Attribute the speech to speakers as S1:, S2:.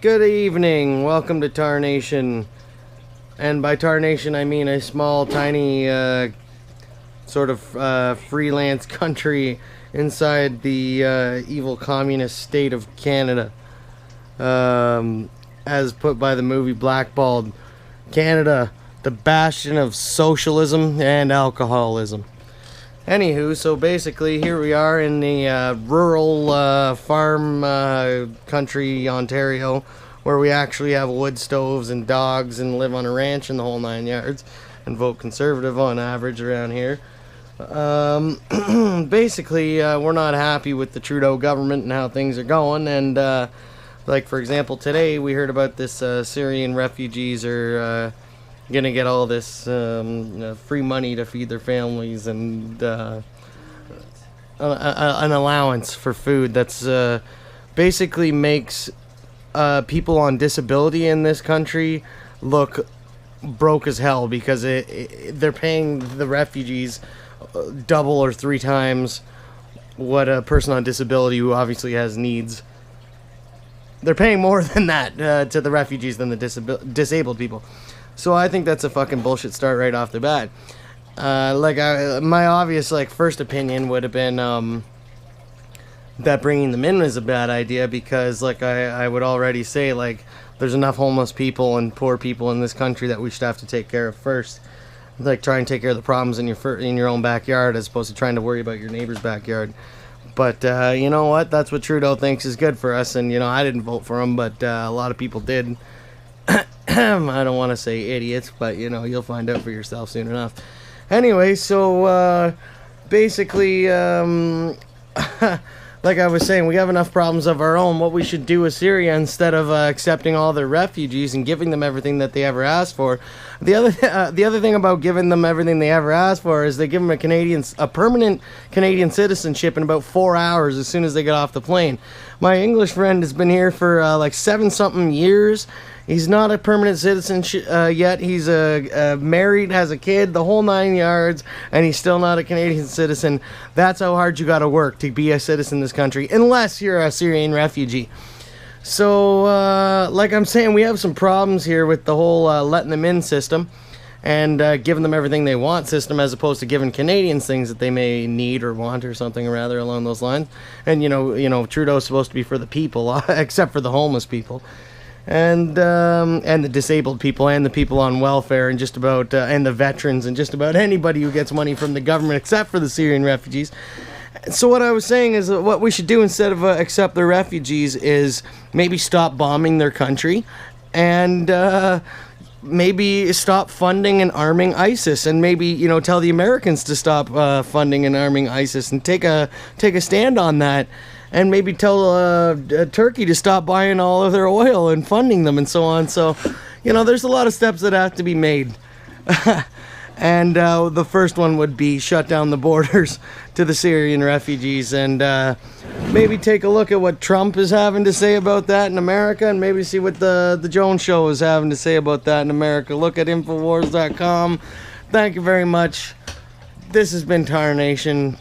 S1: Good evening. Welcome to Tarnation. And by Tarnation, I mean a small, tiny, sort of freelance country inside the evil communist state of Canada. As put by the movie Blackballed. Canada, the bastion of socialism and alcoholism. Anywho, so basically here we are in the rural farm country, Ontario, where we actually have wood stoves and dogs and live on a ranch in the whole 9 yards and vote conservative on average around here. Basically, we're not happy with the Trudeau government and how things are going, and like for example today we heard about this Syrian refugees are gonna get all this free money to feed their families and an allowance for food that's basically makes people on disability in this country look broke as hell, because they're paying the refugees double or three times what a person on disability who obviously has needs. They're paying more than that to the refugees than the disabled people. So I think that's a fucking bullshit start right off the bat. My obvious first opinion would have been that bringing them in was a bad idea, because I would already say there's enough homeless people and poor people in this country that we should have to take care of first. Try and take care of the problems in your own backyard as opposed to trying to worry about your neighbor's backyard. But you know what? That's what Trudeau thinks is good for us, and I didn't vote for him, but a lot of people did. I don't want to say idiots, but you'll find out for yourself soon enough. Anyway, so basically, like I was saying, we have enough problems of our own. What we should do with Syria, instead of accepting all their refugees and giving them everything that they ever asked for, the other thing about giving them everything they ever asked for is they give them a permanent Canadian citizenship in about 4 hours as soon as they get off the plane. My English friend has been here for 7-something years. He's not a permanent citizen yet. He's married, has a kid, the whole 9 yards, and he's still not a Canadian citizen. That's how hard you gotta work to be a citizen in this country, unless you're a Syrian refugee. So, like I'm saying, we have some problems here with the whole letting them in system and giving them everything they want system, as opposed to giving Canadians things that they may need or want or something rather along those lines. And Trudeau's supposed to be for the people, except for the homeless people. And the disabled people and the people on welfare and just about and the veterans and just about anybody who gets money from the government except for the Syrian refugees. So what I was saying is that what we should do instead of accept the refugees is maybe stop bombing their country and maybe stop funding and arming ISIS, and maybe tell the Americans to stop funding and arming ISIS and take a stand on that. And maybe tell Turkey to stop buying all of their oil and funding them and so on. So, there's a lot of steps that have to be made. And the first one would be shut down the borders to the Syrian refugees, and maybe take a look at what Trump is having to say about that in America, and maybe see what the Jones Show is having to say about that in America. Look at Infowars.com. Thank you very much. This has been Tarnation.